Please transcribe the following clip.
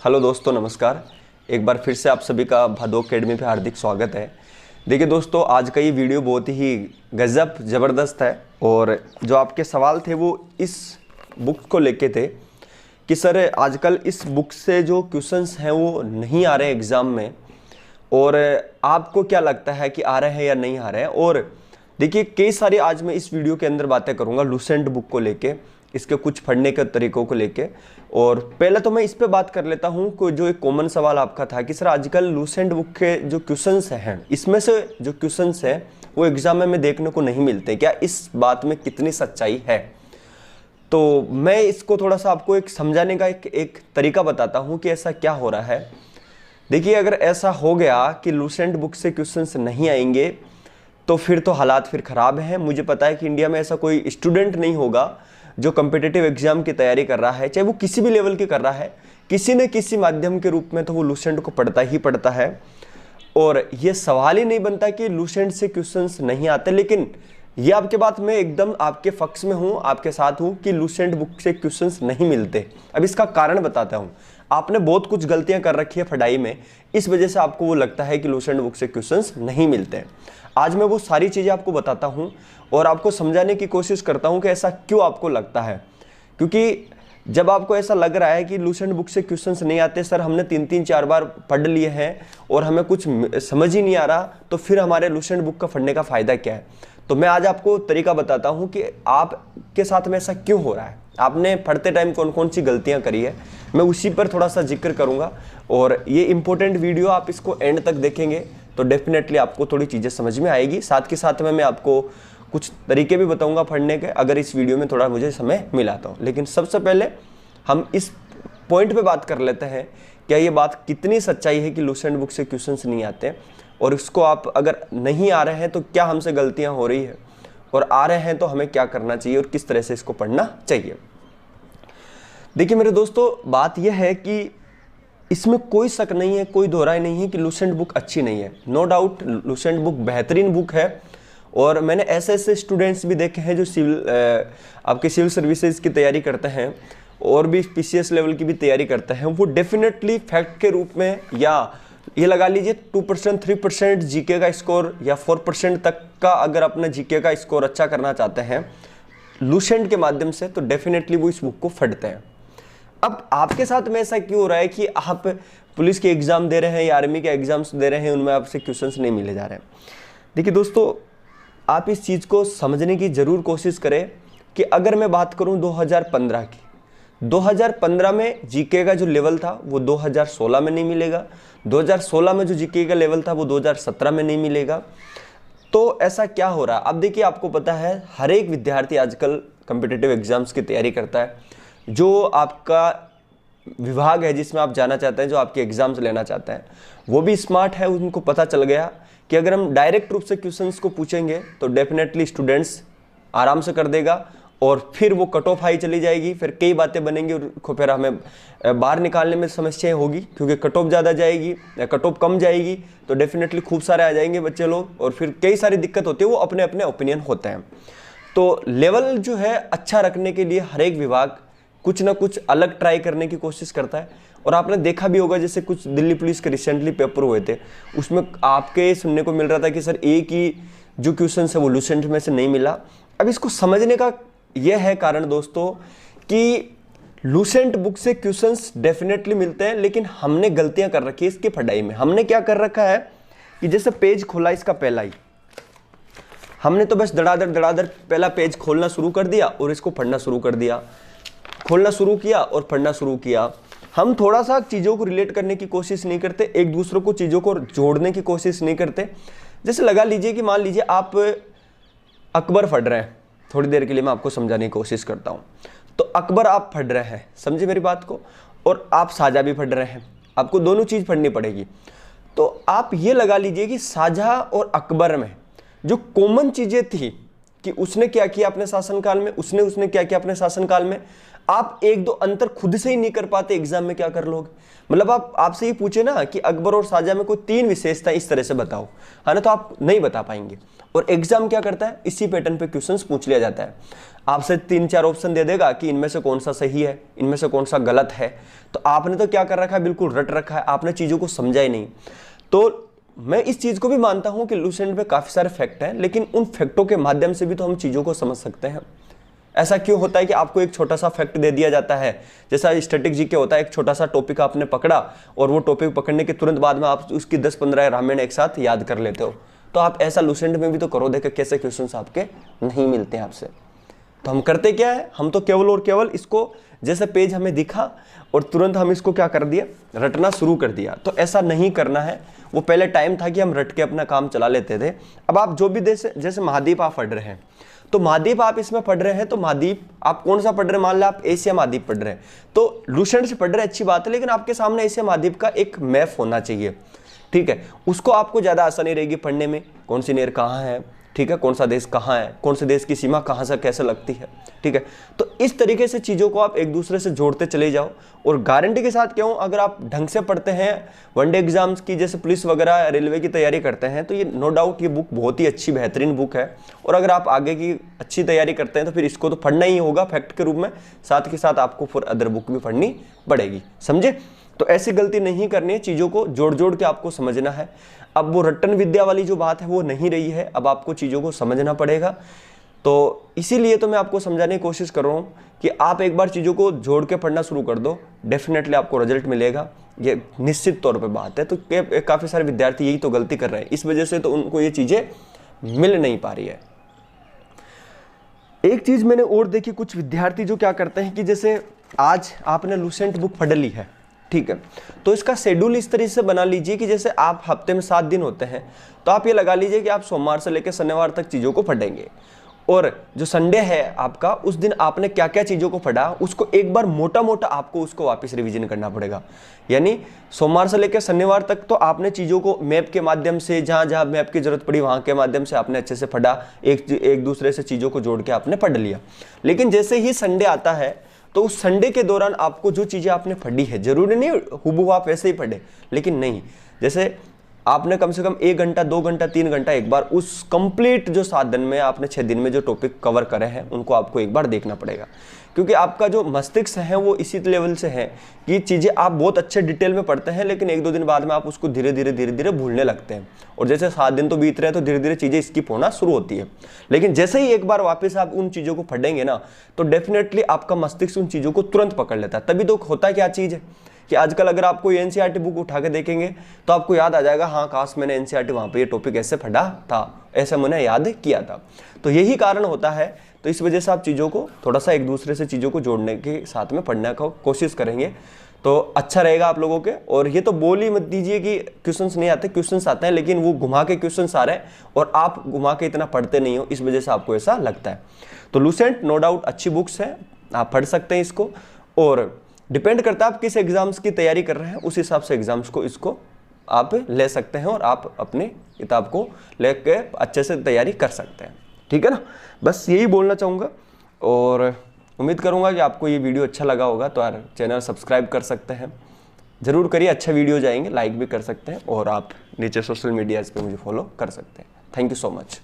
Hello दोस्तों, नमस्कार। एक बार फिर से आप सभी का भादो अकेडमी पे हार्दिक स्वागत है। देखिए दोस्तों, आज का ये वीडियो बहुत ही गजब ज़बरदस्त है और जो आपके सवाल थे वो इस बुक को लेके थे कि सर आजकल इस बुक से जो क्वेश्चंस हैं वो नहीं आ रहे एग्ज़ाम में, और आपको क्या लगता है कि आ रहे हैं या नहीं आ रहे हैं। और देखिए, कई सारी आज मैं इस वीडियो के अंदर बातें करूंगा लूसेंट बुक को लेके, इसके कुछ पढ़ने के तरीकों को लेके। और पहले तो मैं इस पे बात कर लेता हूँ कि जो एक कॉमन सवाल आपका था कि सर आजकल लूसेंट बुक के जो क्वेश्चंस हैं, इसमें से जो क्वेश्चंस हैं वो एग्जाम में देखने को नहीं मिलते, क्या इस बात में कितनी सच्चाई है। तो मैं इसको थोड़ा सा आपको एक समझाने का एक तरीका बताता हूँ कि ऐसा क्या हो रहा है। देखिए, अगर ऐसा हो गया कि लूसेंट बुक से क्वेश्चंस नहीं आएंगे तो फिर तो हालात फिर ख़राब हैं। मुझे पता है कि इंडिया में ऐसा कोई स्टूडेंट नहीं होगा जो कम्पिटिटिव एग्जाम की तैयारी कर रहा है, चाहे वो किसी भी लेवल की कर रहा है, किसी न किसी माध्यम के रूप में तो वो लूसेंट को पढ़ता ही पढ़ता है। और ये सवाल ही नहीं बनता कि लूसेंट से क्वेश्चंस नहीं आते। लेकिन ये आपके बात में एकदम आपके पक्ष में हूँ, आपके साथ हूँ कि लूसेंट बुक से क्वेश्चंस नहीं मिलते। अब इसका कारण बताता हूँ। आपने बहुत कुछ गलतियां कर रखी है पढ़ाई में, इस वजह से आपको वो लगता है कि लूसेंट बुक से क्वेश्चंस नहीं मिलते। आज मैं वो सारी चीज़ें आपको बताता हूँ और आपको समझाने की कोशिश करता हूँ कि ऐसा क्यों आपको लगता है। क्योंकि जब आपको ऐसा लग रहा है कि लूसेंट बुक से क्वेश्चंस नहीं आते, सर हमने 3-4 बार पढ़ लिए हैं और हमें कुछ समझ ही नहीं आ रहा, तो फिर हमारे लूसेंट बुक का पढ़ने का फ़ायदा क्या है। तो मैं आज आपको तरीका बताता हूँ कि आपके साथ में ऐसा क्यों हो रहा है, आपने पढ़ते टाइम कौन कौन सी गलतियाँ करी है, मैं उसी पर थोड़ा सा जिक्र करूँगा। और ये इंपॉर्टेंट वीडियो आप इसको एंड तक देखेंगे तो डेफिनेटली आपको थोड़ी चीज़ें समझ में आएगी। साथ के साथ में मैं आपको कुछ तरीके भी बताऊंगा पढ़ने के, अगर इस वीडियो में थोड़ा मुझे समय मिला तो। लेकिन सबसे पहले हम इस पॉइंट पे बात कर लेते हैं, क्या ये बात कितनी सच्चाई है कि लूसेंट बुक से क्वेश्चंस नहीं आते, और इसको आप अगर नहीं आ रहे हैं तो क्या हमसे गलतियां हो रही है, और आ रहे हैं तो हमें क्या करना चाहिए और किस तरह से इसको पढ़ना चाहिए। देखिए मेरे दोस्तों, बात यह है कि इसमें कोई शक नहीं है, कोई दोहराई नहीं है कि लूसेंट बुक अच्छी नहीं है। नो डाउट लूसेंट बुक बेहतरीन बुक है, और मैंने ऐसे स्टूडेंट्स भी देखे हैं जो आपके सिविल सर्विसेज की तैयारी करते हैं और भी पीसीएस लेवल की भी तैयारी करते हैं। वो डेफिनेटली फैक्ट के रूप में, या ये लगा लीजिए 2% 3% जीके का स्कोर या 4% तक का अगर अपना जीके का स्कोर अच्छा करना चाहते हैं लूसेंट के माध्यम से, तो डेफिनेटली वो इस बुक को पढ़ते हैं। अब आपके साथ में ऐसा क्यों हो रहा है कि आप पुलिस के एग्जाम दे रहे हैं या आर्मी के एग्जाम्स दे रहे हैं, उनमें आपसे क्वेश्चंस नहीं मिले जा रहे हैं। देखिए दोस्तों, आप इस चीज़ को समझने की ज़रूर कोशिश करें कि अगर मैं बात करूं 2015 की, 2015 में जीके का जो लेवल था वो 2016 में नहीं मिलेगा, 2016 में जो जीके का लेवल था वो 2017 में नहीं मिलेगा। तो ऐसा क्या हो रहा है। अब देखिए, आपको पता है हर एक विद्यार्थी आजकल कम्पिटिटिव एग्जाम्स की तैयारी करता है। जो आपका विभाग है जिसमें आप जाना चाहते हैं, जो आपके एग्जाम्स लेना चाहते हैं, वो भी स्मार्ट है। उनको पता चल गया कि अगर हम डायरेक्ट रूप से क्वेश्चंस को पूछेंगे तो डेफिनेटली स्टूडेंट्स आराम से कर देगा, और फिर वो कट ऑफ हाई चली जाएगी, फिर कई बातें बनेंगी और फिर हमें बाहर निकालने में समस्याएं होगी, क्योंकि कट ऑफ ज़्यादा जाएगी या कट ऑफ कम जाएगी तो डेफिनेटली खूब सारे आ जाएंगे बच्चे लोग, और फिर कई सारी दिक्कत होती है। वो अपने अपने ओपिनियन होते हैं। तो लेवल जो है अच्छा रखने के लिए हर एक विभाग कुछ ना कुछ अलग ट्राई करने की कोशिश करता है। और आपने देखा भी होगा, जैसे कुछ दिल्ली पुलिस के रिसेंटली पेपर हुए थे, उसमें आपके सुनने को मिल रहा था कि सर एक ही जो क्वेश्चन है वो लूसेंट में से नहीं मिला। अब इसको समझने का यह है कारण दोस्तों कि लूसेंट बुक से क्वेश्चंस डेफिनेटली मिलते हैं, लेकिन हमने गलतियां कर रखी है इसकी पढ़ाई में। हमने क्या कर रखा है कि जैसे पेज खोला इसका पहला ही, हमने तो बस धड़ाधड़ पहला पेज खोलना शुरू कर दिया और इसको पढ़ना शुरू कर दिया, खोलना शुरू किया और पढ़ना शुरू किया। हम थोड़ा सा चीज़ों को रिलेट करने की कोशिश नहीं करते, एक दूसरे को चीज़ों को जोड़ने की कोशिश नहीं करते। जैसे लगा लीजिए कि मान लीजिए आप अकबर पढ़ रहे हैं, थोड़ी देर के लिए मैं आपको समझाने की कोशिश करता हूँ। तो अकबर आप पढ़ रहे हैं, समझे मेरी बात को, और आप शाहजहाँ भी पढ़ रहे हैं, आपको दोनों चीज़ पढ़नी पड़ेगी। तो आप ये लगा लीजिए कि शाहजहाँ और अकबर में जो कॉमन चीज़ें थी कि उसने क्या किया अपने शासनकाल में, उसने क्या किया अपने शासनकाल में, आप एक दो अंतर खुद से ही नहीं कर पाते, एग्जाम में क्या कर लोगे। मतलब आपसे ये पूछे ना कि अकबर और शाहजहां में कोई 3 विशेषता इस तरह से बताओ, है ना, तो आप नहीं बता पाएंगे। और एग्जाम क्या करता है, इसी पैटर्न पे क्वेश्चंस पूछ लिया जाता है। आपसे 3-4 ऑप्शन दे देगा कि इनमें से कौन सा सही है, इनमें से कौन सा गलत है। तो आपने तो क्या कर रखा है, बिल्कुल रट रखा है, आपने चीजों को समझा ही नहीं। तो मैं इस चीज को भी मानता हूं कि लूसेंट में काफी सारे फैक्ट हैं, लेकिन उन फैक्टों के माध्यम से भी तो हम चीजों को समझ सकते हैं। ऐसा क्यों होता है कि आपको एक छोटा सा फैक्ट दे दिया जाता है, जैसा स्टैटिक जीके होता है, एक छोटा सा टॉपिक आपने पकड़ा और वो टॉपिक पकड़ने के तुरंत बाद में आप उसकी 10-15 रामायण एक साथ याद कर लेते हो। तो आप ऐसा लूसेंट में भी तो करो, देखो कैसे क्वेश्चंस आपके नहीं मिलते हैं आपसे। तो हम करते क्या है, हम तो केवल और केवल इसको जैसे पेज हमें दिखा और तुरंत हम इसको क्या कर दिया, रटना शुरू कर दिया। तो ऐसा नहीं करना है। वो पहले टाइम था कि हम रट के अपना काम चला लेते थे। अब आप जो भी जैसे महाद्वीप आप पढ़ रहे हैं, तो महाद्वीप आप इसमें पढ़ रहे हैं, तो महाद्वीप आप कौन सा पढ़ रहे हैं, मान लो आप एशिया महाद्वीप पढ़ रहे हैं, तो लूसेंट से पढ़ रहे हैं, अच्छी बात है, लेकिन आपके सामने एशिया महाद्वीप का एक मैप होना चाहिए, ठीक है। उसको आपको ज्यादा आसानी रहेगी पढ़ने में, कौन सी नहर कहाँ है, ठीक है, कौन सा देश कहाँ है, कौन से देश की सीमा कहाँ से कैसे लगती है, ठीक है। तो इस तरीके से चीज़ों को आप एक दूसरे से जोड़ते चले जाओ। और गारंटी के साथ क्यों, अगर आप ढंग से पढ़ते हैं, वनडे एग्जाम्स की जैसे पुलिस वगैरह रेलवे की तैयारी करते हैं, तो ये नो डाउट ये बुक बहुत ही अच्छी बेहतरीन बुक है। और अगर आप आगे की अच्छी तैयारी करते हैं तो फिर इसको तो पढ़ना ही होगा फैक्ट के रूप में, साथ के साथ आपको फिर अदर बुक भी पढ़नी पड़ेगी, समझे। तो ऐसी गलती नहीं करनी है, चीज़ों को जोड़ जोड़ के आपको समझना है। अब वो रट्टन विद्या वाली जो बात है वो नहीं रही है, अब आपको चीज़ों को समझना पड़ेगा। तो इसीलिए तो मैं आपको समझाने की कोशिश कर रहा हूँ कि आप एक बार चीज़ों को जोड़ के पढ़ना शुरू कर दो, डेफिनेटली आपको रिजल्ट मिलेगा, ये निश्चित तौर पे बात है। तो काफ़ी सारे विद्यार्थी यही तो गलती कर रहे हैं, इस वजह से तो उनको ये चीज़ें मिल नहीं पा रही है। एक चीज़ मैंने और देखी, कुछ विद्यार्थी जो क्या करते हैं कि जैसे आज आपने लूसेंट बुक पढ़ ली है, ठीक है, तो इसका शेड्यूल इस तरीके से बना लीजिए कि जैसे आप हफ्ते में 7 दिन होते हैं, तो आप ये लगा लीजिए कि आप सोमवार से लेकर शनिवार तक चीज़ों को पढ़ेंगे। और जो संडे है आपका, उस दिन आपने क्या क्या चीज़ों को पढ़ा, उसको एक बार मोटा मोटा आपको उसको वापस रिवीजन करना पड़ेगा। यानी सोमवार से लेकर शनिवार तक तो आपने चीज़ों को मैप के माध्यम से, जहाँ जहाँ मैप की जरूरत पड़ी वहाँ के माध्यम से आपने अच्छे से पढ़ा, एक दूसरे से चीज़ों को जोड़ के आपने पढ़ लिया। लेकिन जैसे ही संडे आता है, तो उस संडे के दौरान आपको जो चीज़ें आपने पढ़ी है, जरूरी नहीं हुबहू आप वैसे ही पढ़े, लेकिन नहीं, जैसे आपने कम से कम 1 घंटा 2 घंटा 3 घंटा एक बार उस कंप्लीट जो 7 दिन में आपने 6 दिन में जो टॉपिक कवर करे हैं उनको आपको एक बार देखना पड़ेगा। क्योंकि आपका जो मस्तिष्क है वो इसी लेवल से है कि चीज़ें आप बहुत अच्छे डिटेल में पढ़ते हैं, लेकिन 1-2 दिन बाद में आप उसको धीरे धीरे भूलने लगते हैं। और जैसे 7 दिन तो बीत रहे हैं तो धीरे धीरे चीज़ें स्किप होना शुरू होती है। लेकिन जैसे ही एक बार वापस आप उन चीज़ों को पढ़ेंगे ना, तो डेफिनेटली आपका मस्तिष्क उन चीज़ों को तुरंत पकड़ लेता है। तभी तो होता क्या चीज़ है कि आजकल अगर आप कोई एनसीईआरटी बुक उठा के देखेंगे तो आपको याद आ जाएगा, हाँ काश मैंने एनसीईआरटी वहाँ पे ये टॉपिक ऐसे पढ़ा था, ऐसा मैंने याद किया था। तो यही कारण होता है। तो इस वजह से आप चीज़ों को थोड़ा सा एक दूसरे से चीज़ों को जोड़ने के साथ में पढ़ने का कोशिश करेंगे तो अच्छा रहेगा आप लोगों के। और ये तो बोल ही मत दीजिए कि क्वेश्चंस नहीं आते, क्वेश्चंस आते हैं, लेकिन वो घुमा के क्वेश्चंस आ रहे हैं और आप घुमा के इतना पढ़ते नहीं हो, इस वजह से आपको ऐसा लगता है। तो लूसेंट नो डाउट अच्छी बुक्स है, आप पढ़ सकते हैं इसको। और डिपेंड करता है आप किस एग्जाम्स की तैयारी कर रहे हैं, उस हिसाब से एग्जाम्स को इसको आप ले सकते हैं और आप अपने किताब को लेके अच्छे से तैयारी कर सकते हैं, ठीक है ना। बस यही बोलना चाहूँगा और उम्मीद करूँगा कि आपको ये वीडियो अच्छा लगा होगा। तो यार चैनल सब्सक्राइब कर सकते हैं, ज़रूर करिए, अच्छा वीडियो जाएंगे, लाइक भी कर सकते हैं और आप नीचे सोशल मीडियाज़ पे मुझे फॉलो कर सकते हैं। Thank you so much.